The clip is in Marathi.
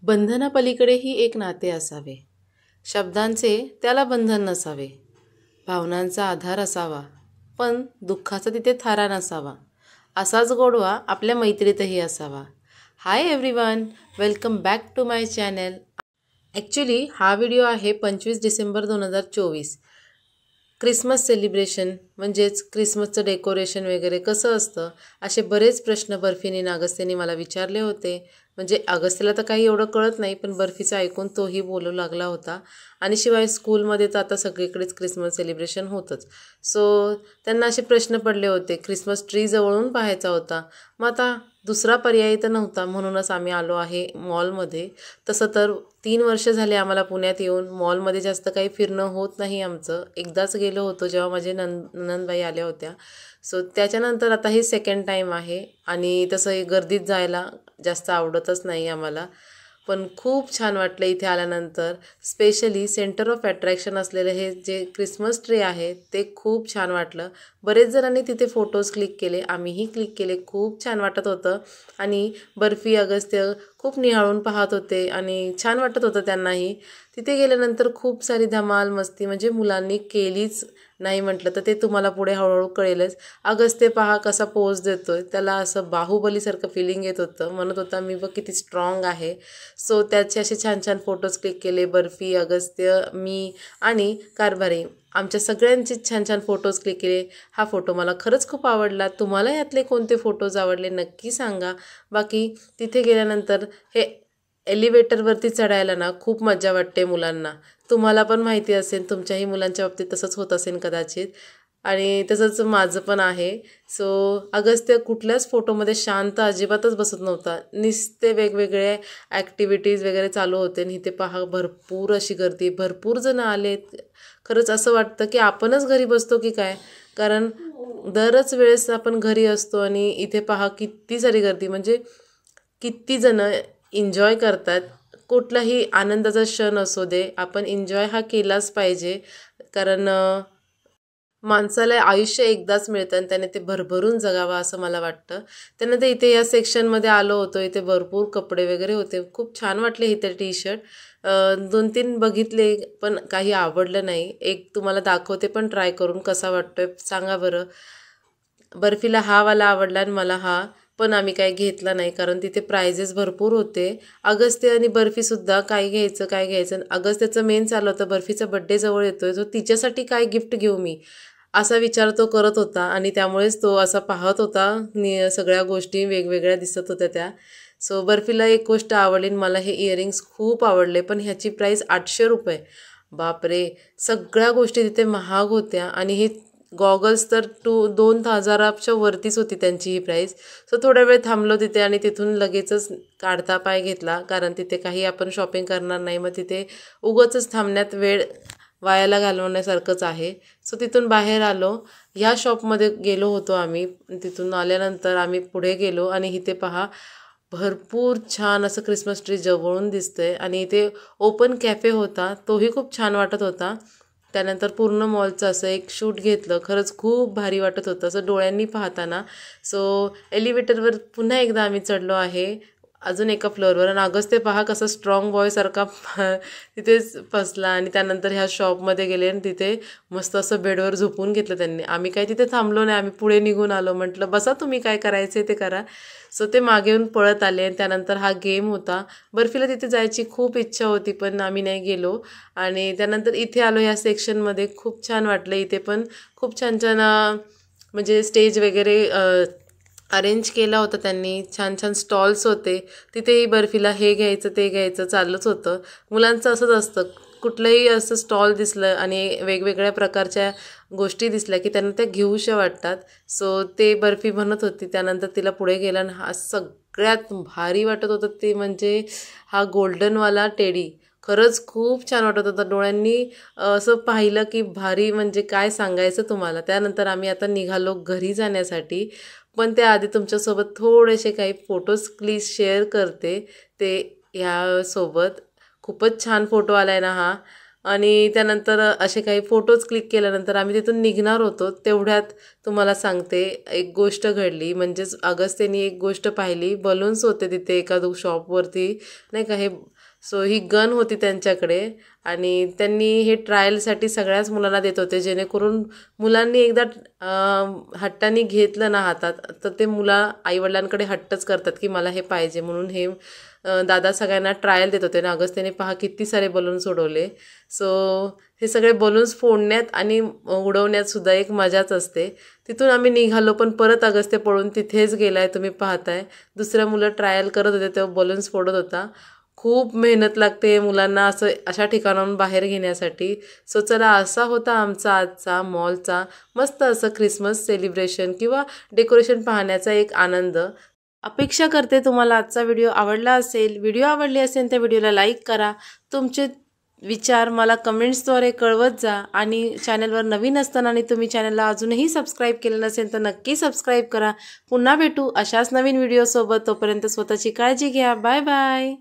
बंधनापलीकडेही एक नाते असावे. शब्दांचे त्याला बंधन नसावे. भावनांचा आधार असावा, पण दुःखाचा तिथे थारा नसावा. असाच गोडवा आपल्या मैत्रीतही असावा. Hi everyone, welcome back to my channel. Actually हा व्हिडिओ आहे 25 डिसेंबर 2024. क्रिसमस सेलिब्रेशन म्हणजेच क्रिसमसचं डेकोरेशन वगैरे कसं असतं, असे बरेच प्रश्न बर्फीने आणि अगस्त्याने मला विचारले होते. म्हणजे अगस्त्याला तर काही एवढं कळत नाही, पण बर्फीचं ऐकून तोही बोलू लागला होता. आणि शिवाय स्कूलमध्ये तर आता सगळीकडेच क्रिसमस सेलिब्रेशन होतंच. सो त्यांना असे प्रश्न पडले होते. क्रिसमस ट्री जवळून पाहायचा होता. मग आता दुसरा पर्याय तर नव्हता, म्हणूनच आम्ही आलो आहे मॉलमध्ये. तसं तर 3 वर्ष झाले आम्हाला पुण्यात येऊन. मॉलमध्ये जास्त काही फिरणं होत नाही आमचं. एकदाच गेलो होतो जेव्हा माझे नणंदबाई आल्या होत्या. सो त्याच्यानंतर आता ही सेकंड टाईम आहे. आणि तसं गर्दीत जायला जास्त आवडतच नाही आम्हाला. पण खूप छान वाटलं इथे आल्यानंतर. स्पेशली सेंटर ऑफ अट्रॅक्शन असलेलं हे जे क्रिसमस ट्री आहे ते खूप छान वाटलं. बरेच जणांनी तिथे फोटोज क्लिक केले, आम्हीही क्लिक केले. खूप छान वाटत होतं. आणि बर्फी, अगस्त्य खूप निहाळून पाहत होते आणि छान वाटत होतं त्यांनाही. तिथे गेल्यानंतर खूप सारी धमाल मस्ती म्हणजे मुलांनी केलीच नाही म्हटलं तर ते तुम्हाला पुढे हळूहळू कळेलच. अगस्त्य पहा कसा पोज देतोय, त्याला असं बाहुबलीसारखं फिलिंग येत होतं. म्हणत होता मी बघ किती स्ट्रॉंग आहे. सो त्याचे असे छान छान फोटोज क्लिक केले. बर्फी, अगस्त्य, मी आणि कारभारी आमच्या सगळ्यांचे छान छान फोटोज क्लिक केले. हा फोटो मला खरंच खूप आवडला. तुम्हाला यातले कोणते फोटोज आवडले नक्की सांगा. बाकी तिथे गेल्यानंतर हे एलिव्हेटरवरती चढायला ना खूप मजा वाटते मुलांना. तुम्हाला पण माहिती असेल, तुमच्याही मुलांच्या बाबतीत तसंच होत असेल कदाचित. आणि तसंच माझं पण आहे. सो अगस्त्य कुठल्याच फोटोमध्ये शांत अजिबातच बसत नव्हता. नुसते वेगवेगळे ॲक्टिव्हिटीज वगैरे चालू होते. आणि इथे पहा भरपूर अशी गर्दी, भरपूर जण आलेत. खरंच असं वाटतं की आपणच घरी बसतो की काय, कारण दरच वेळेस आपण घरी असतो आणि इथे पहा किती सारी गर्दी. म्हणजे किती जण एन्जॉय करतात. कुठलाही आनंदाचा क्षण असू दे, आपण एन्जॉय हा केलाच पाहिजे. कारण माणसाला आयुष्य एकदाच मिळतं आणि त्याने ते भरभरून जगावं असं मला वाटतं. त्यानंतर इथे या सेक्शनमध्ये आलो होतो. इथे भरपूर कपडे वगैरे होते. खूप छान वाटले इथे टी-शर्ट. 2-3 बघितले पण काही आवडलं नाही. एक तुम्हाला दाखवते पण ट्राय करून कसा वाटतोय सांगा बरं. बर्फीला हा वाला आवडला आणि मला हा, पण आम्ही काही घेतला नाही कारण तिथे प्राइजेस भरपूर होते. अगस्त्य आणि बर्फीसुद्धा काय घ्यायचं काय घ्यायचं. अगस्त्याचं मेन चाललं होतं बर्फीचा बड्डे जवळ येतोय, तो तिच्यासाठी काय गिफ्ट घेऊ मी असा विचार तो करत होता. आणि त्यामुळेच तो असा पाहत होता. सगळ्या गोष्टी वेगवेगळ्या दिसत होत्या त्या. सो बर्फीला एक गोष्ट आवडली, मला हे इयरिंग्स खूप आवडले, पण ह्याची प्राईस 800 रुपये. बापरे, सगळ्या गोष्टी तिथे महाग होत्या. आणि हे गॉगल्स तर 2,000च्या वरतीच होती त्यांची ही प्राईस. सो थोडा वेळ थांबलो तिथे आणि तिथून लगेचच काढता पाय घेतला, कारण तिथे काही आपण शॉपिंग करणार नाही. मग तिथे उगाचच थांबण्यात वेळ वायाला घालवण्यासारखंच आहे. सो तिथून बाहेर आलो. ह्या शॉपमध्ये गेलो होतो आम्ही. तिथून आल्यानंतर आम्ही पुढे गेलो आणि इथे पहा भरपूर छान असं क्रिसमस ट्री जवळून दिसतंय. आणि इथे ओपन कॅफे होता, तोही खूप छान वाटत होता. त्यानंतर पूर्ण मॉलचं असं एक शूट घेतलं. खरंच खूप भारी वाटत होतं असं डोळ्यांनी पाहताना. सो एलिव्हेटरवर पुन्हा एकदा आम्ही चढलो आहे अजून एका फ्लोअरवर. आणि अगस्त्य पहा कसा स्ट्रॉंग बॉयसारखा तिथेच फसला. आणि त्यानंतर ह्या शॉपमध्ये गेले आणि तिथे मस्त असं बेडवर झोपून घेतलं त्यांनी. आम्ही काही तिथे थांबलो नाही, आम्ही पुढे निघून आलो. म्हटलं बसा तुम्ही, काय करायचं ते करा. सो ते मागे येऊन पळत आले. आणि त्यानंतर हा गेम होता. बर्फीला तिथे जायची खूप इच्छा होती पण आम्ही नाही गेलो. आणि त्यानंतर इथे आलो ह्या सेक्शनमध्ये. खूप छान वाटलं. इथे पण खूप छान छान म्हणजे स्टेज वगैरे अरेंज केला होता त्यांनी. छान छान स्टॉल्स होते. तिथेही बर्फीला हे घ्यायचं ते घ्यायचं चालूच होतं. मुलांचं असंच असतं, कुठलंही असं स्टॉल दिसलं आणि वेगवेगळ्या प्रकारच्या गोष्टी दिसल्या की त्यांना त्या घेऊशा वाटतात. सो ते बर्फी म्हणत होती. त्यानंतर तिला पुढे गेला आणि हा सगळ्यात भारी वाटत होतं ते म्हणजे हा गोल्डनवाला टेडी. खरंच खूप छान वाटत होतं. डोळ्यांनी असं पाहिलं की भारी, म्हणजे काय सांगायचं तुम्हाला. त्यानंतर आम्ही आता निघालो घरी जाण्यासाठी. पण त्याआधी तुमच्यासोबत थोडेसे काही फोटोज प्लीज शेअर करते ते ह्यासोबत. खूपच छान फोटो आला आहे ना हा. आणि त्यानंतर असे काही फोटोज क्लिक केल्यानंतर आम्ही तिथून निघणार होतो. तेवढ्यात तुम्हाला सांगते एक गोष्ट घडली. म्हणजेच अगस्त्यनी एक गोष्ट पाहिली. बलून्स होते तिथे एका शॉपवरती नाही का. सो ही गन होती त्यांच्याकडे आणि त्यांनी हे ट्रायलसाठी सगळ्याच मुलांना देत होते, जेणेकरून मुलांनी एकदा हट्टाने घेतलं ना हातात तर ते आईवडिलांकडे हट्टच करतात की मला हे पाहिजे. म्हणून हे दादा सगळ्यांना ट्रायल देत होते ना. अगस्त्यने पहा किती सारे बलून्स उडवले. सो हे सगळे बलून्स फोडण्यात आणि उडवण्यात सुद्धा एक मजाच असते. तिथून आम्ही निघालो पण परत अगस्त्य पळून तिथेच गेलाय. तुम्ही पाहताय दुसऱ्या मुलं ट्रायल करत होते तेव्हा बलून्स फोडत होता. खूप मेहनत लागते मुलांना अशा ठिकाणाहून बाहेर घेण्यासाठी. सो चला, असा होता आमचा आजचा मॉलचा मस्त असं ख्रिसमस सेलिब्रेशन किंवा डेकोरेशन पाहण्याचा एक आनंद. अपेक्षा करते तुम्हाला आजचा व्हिडिओ आवडला असेल. व्हिडिओ आवडली असेल तर व्हिडिओला लाईक करा. तुमचे विचार मला कमेंट्सद्वारे कळवत जा. आणि चॅनलवर नवीन असताना आणि तुम्ही चॅनलला अजूनही सबस्क्राईब केलं नसेल तर नक्की सबस्क्राईब करा. पुन्हा भेटू अशाच नवीन व्हिडिओसोबत. तोपर्यंत स्वतःची काळजी घ्या. Bye bye.